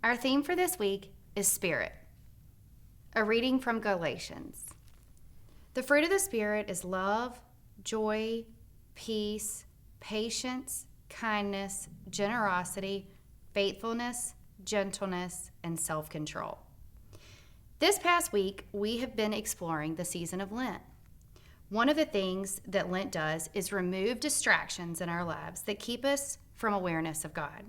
Our theme for this week is Spirit, a reading from Galatians. The fruit of the Spirit is love, joy, peace, patience, kindness, generosity, faithfulness, gentleness, and self-control. This past week, we have been exploring the season of Lent. One of the things that Lent does is remove distractions in our lives that keep us from awareness of God.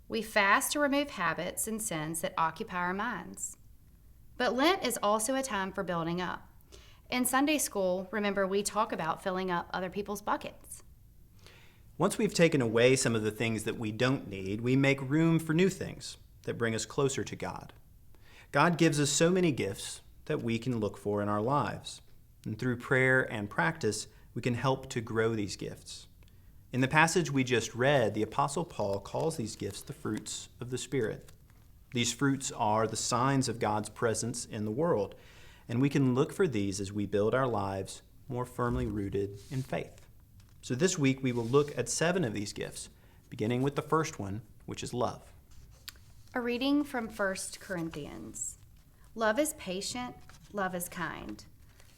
We fast to remove habits and sins that occupy our minds. But Lent is also a time for building up. In Sunday school, remember, we talk about filling up other people's buckets. Once we've taken away some of the things that we don't need, we make room for new things that bring us closer to God. God gives us so many gifts that we can look for in our lives. And through prayer and practice, we can help to grow these gifts. In the passage we just read, the Apostle Paul calls these gifts the fruits of the Spirit. These fruits are the signs of God's presence in the world, and we can look for these as we build our lives more firmly rooted in faith. So this week we will look at 7 of these gifts, beginning with the first one, which is love. A reading from 1 Corinthians. Love is patient, love is kind.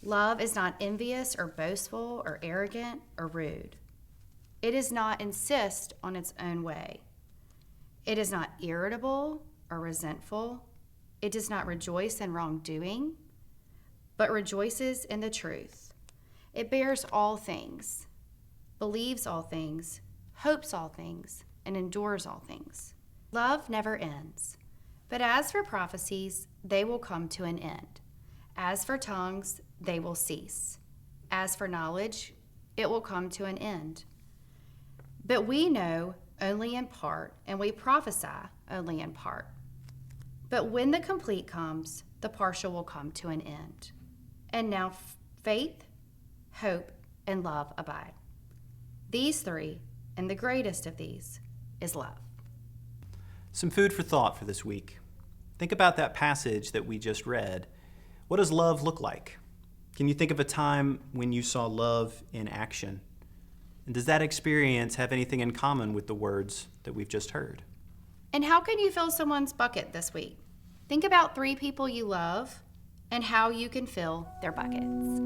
Love is not envious or boastful or arrogant or rude. It does not insist on its own way. It is not irritable or resentful. It does not rejoice in wrongdoing, but rejoices in the truth. It bears all things, believes all things, hopes all things, and endures all things. Love never ends. But as for prophecies, they will come to an end. As for tongues, they will cease. As for knowledge, it will come to an end. But we know only in part, and we prophesy only in part. But when the complete comes, the partial will come to an end. And now faith, hope, and love abide. These 3, and the greatest of these, is love. Some food for thought for this week. Think about that passage that we just read. What does love look like? Can you think of a time when you saw love in action? And does that experience have anything in common with the words that we've just heard? And how can you fill someone's bucket this week? Think about 3 people you love and how you can fill their buckets.